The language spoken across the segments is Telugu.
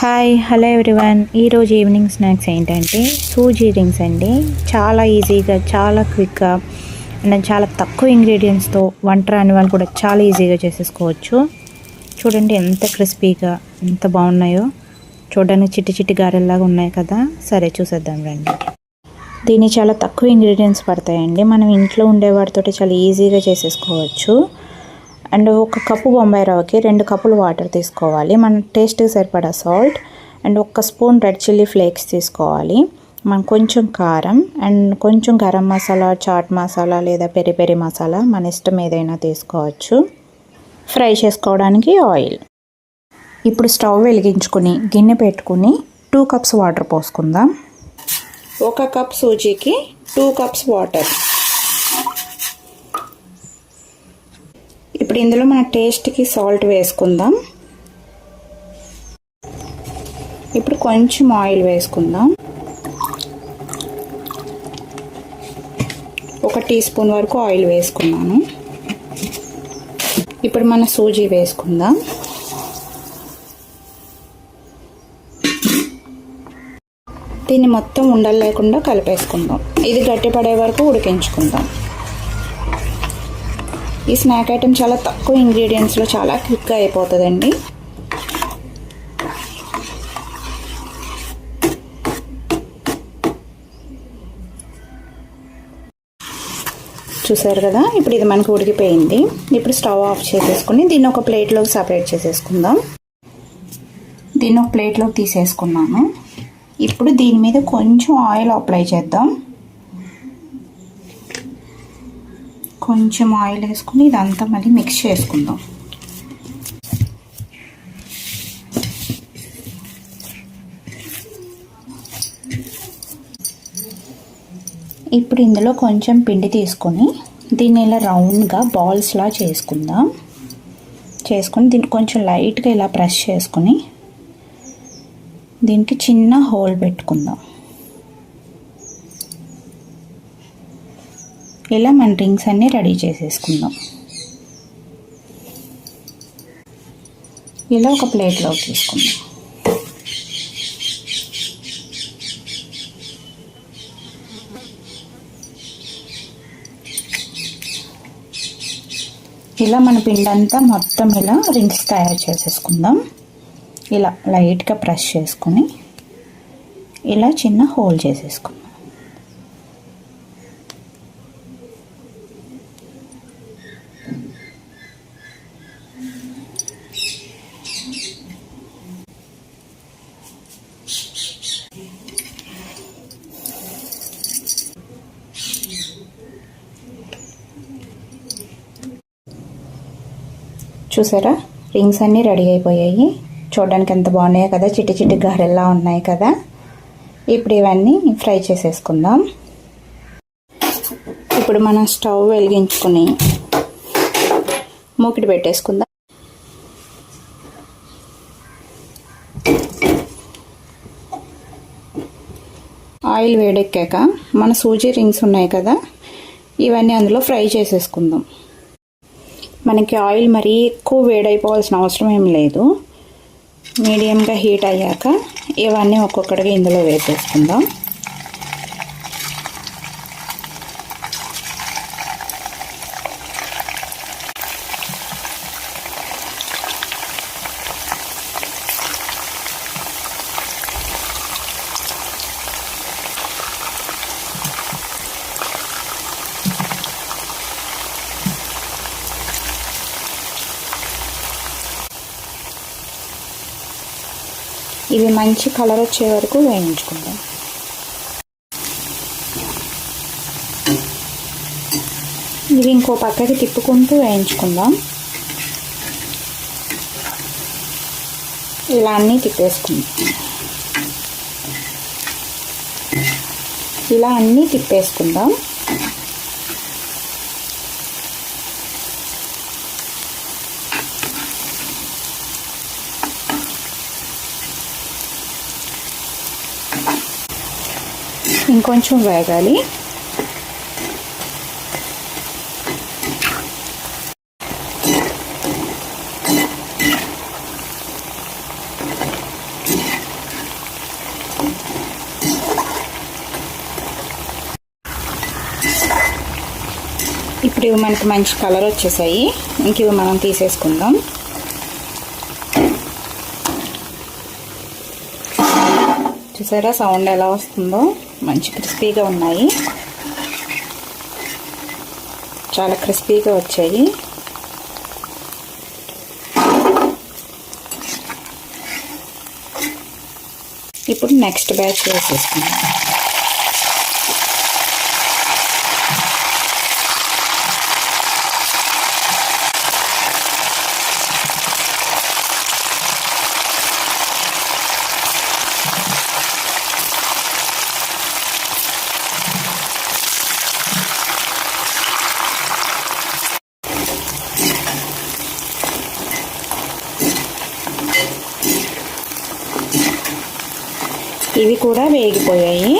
Hi hello everyone. ఈరోజు ఈవినింగ్ స్నాక్స్ ఏంటంటే సూజీ రింగ్స్ అండి. చాలా ఈజీగా, చాలా క్విక్గా అండ్ చాలా తక్కువ ఇంగ్రీడియంట్స్తో వంట రాని వాళ్ళు కూడా చాలా ఈజీగా చేసేసుకోవచ్చు. చూడండి ఎంత క్రిస్పీగా, ఎంత బాగున్నాయో. చూడడానికి చిట్టి చిట్టి గారెల్లాగా ఉన్నాయి కదా. సరే చూసేద్దాం రండి. దీన్ని చాలా తక్కువ ఇంగ్రీడియంట్స్ పడతాయండి. మనం ఇంట్లో ఉండే వాటితోటి చాలా ఈజీగా చేసేసుకోవచ్చు. అండ్ ఒక కప్పు బొంబాయి రవ్వకి 2 కప్పులు వాటర్ తీసుకోవాలి. మన టేస్ట్కి సరిపడా salt and 1 spoon red chilli flakes తీసుకోవాలి. మనం కొంచెం కారం అండ్ కొంచెం గరం మసాలా, చాట్ మసాలా లేదా పెరి పెరి మసాలా మన ఇష్టం ఏదైనా తీసుకోవచ్చు. ఫ్రై చేసుకోవడానికి ఆయిల్. ఇప్పుడు స్టవ్ వెలిగించుకొని గిన్నె పెట్టుకుని 2 కప్స్ వాటర్ పోసుకుందాం. 1 కప్ సూజీకి 2 కప్స్ వాటర్. ఇప్పుడు ఇందులో మన టేస్ట్కి సాల్ట్ వేసుకుందాం. ఇప్పుడు కొంచెం ఆయిల్ వేసుకుందాం. 1 టీ స్పూన్ వరకు ఆయిల్ వేసుకున్నాను. ఇప్పుడు మన సూజీ వేసుకుందాం. దీన్ని మొత్తం ఉండలు లేకుండా కలిపేసుకుందాం. ఇది గట్టిపడే వరకు ఉడికించుకుందాం. ఈ స్నాక్ ఐటెం చాలా తక్కువ ఇంగ్రీడియంట్స్లో చాలా క్విక్గా అయిపోతుందండి. చూసారు కదా, ఇప్పుడు ఇది మనకు ఉడికిపోయింది. ఇప్పుడు స్టవ్ ఆఫ్ చేసేసుకుని దీన్ని ఒక ప్లేట్లోకి సపరేట్ చేసేసుకుందాం. దీన్ని ఒక ప్లేట్లోకి తీసేసుకున్నాను. ఇప్పుడు దీని మీద కొంచెం ఆయిల్ అప్లై చేద్దాం. కొంచెం ఆయిల్ వేసుకుని ఇదంతా మళ్ళీ మిక్స్ చేసుకుందాం. ఇప్పుడు ఇందులో కొంచెం పిండి తీసుకొని దీన్ని ఇలా రౌండ్గా బాల్స్లా చేసుకుందాం. దీన్ని కొంచెం లైట్గా ఇలా ప్రెస్ చేసుకొని దీనికి చిన్న హోల్ పెట్టుకుందాం. ఇలా మన రింగ్స్ అన్నీ రెడీ చేసేసుకుందాం. ఇలా ఒక ప్లేట్లో తీసుకుందాం. ఇలా మన పిండి అంతా మొత్తం ఇలా రింగ్స్ తయారు చేసేసుకుందాం. ఇలా లైట్గా ప్రెస్ చేసుకొని ఇలా చిన్న హోల్ చేసేసుకుందాం. చూసారా, రింగ్స్ అన్నీ రెడీ అయిపోయాయి. చూడడానికి ఎంత బాగున్నాయో కదా, చిట్టి చిట్టి గారెల్లా ఉన్నాయి కదా. ఇప్పుడు ఇవన్నీ ఫ్రై చేసేసుకుందాం. ఇప్పుడు మనం స్టవ్ వెలిగించుకొని మూకిడి పెట్టేసుకుందాం. ఆయిల్ వేడెక్కాక మన సూజీ రింగ్స్ ఉన్నాయి కదా, ఇవన్నీ అందులో ఫ్రై చేసేసుకుందాం. మనకి ఆయిల్ మరీ ఎక్కువ వేడైపోవాల్సిన అవసరం ఏం లేదు. మీడియంగా హీట్ అయ్యాక ఇవన్నీ ఒక్కొక్కటిగా ఇందులో వేసేసుకుందాం. ఇవి మంచి కలర్ వచ్చే వరకు వేయించుకుందాం. ఇవి ఇంకో పక్కకి తిప్పుకుంటూ వేయించుకుందాం. ఇలా అన్నీ తిప్పేసుకుందాం. ఇంకొంచెం వేగాలి. ఇప్పుడు ఇవి మనకి మంచి కలర్ వచ్చేసాయి. ఇంక ఇవి మనం తీసేసుకుందాం. చూసారా సౌండ్ ఎలా వస్తుందో, మంచి క్రిస్పీగా ఉన్నాయి, చాలా క్రిస్పీగా వచ్చాయి. ఇప్పుడు నెక్స్ట్ బ్యాచ్ వేసేసుకుందాం. ఇవి కూడా వేగిపోయాయి,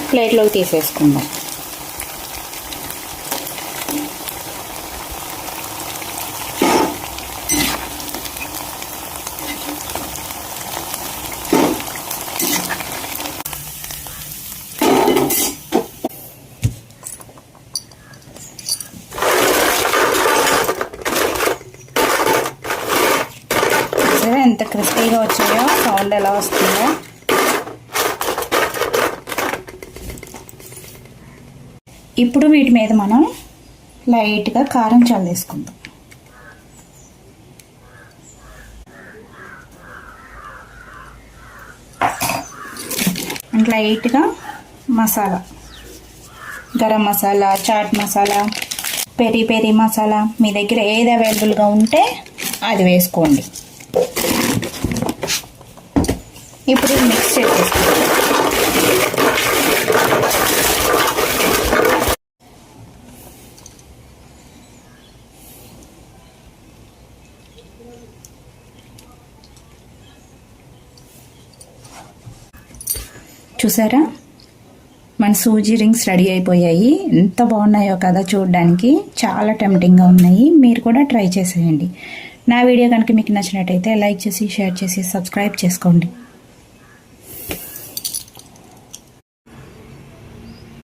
ప్లేట్లోకి తీసేసుకుందాం. ఎంత క్రిస్పీగా వచ్చాయో, సౌండ్ ఎలా వస్తుందో. ఇప్పుడు వీటి మీద మనం లైట్గా కారం చల్లేసుకుందాం. లైట్గా మసాలా, గరం మసాలా, చాట్ మసాలా, పెరి పెరి మసాలా, మీ దగ్గర ఏది అవైలబుల్గా ఉంటే అది వేసుకోండి. ఇప్పుడు మిక్స్ చేసేసుకోండి. చూసారా మన సూజీ రింగ్స్ రెడీ అయిపోయాయి. ఎంత బాగున్నాయో కదా చూడడానికి, చాలా టెంప్టింగ్గా ఉన్నాయి. మీరు కూడా ట్రై చేసేయండి. నా వీడియో కనుక మీకు నచ్చినట్టయితే లైక్ చేసి, షేర్ చేసి, సబ్స్క్రైబ్ చేసుకోండి.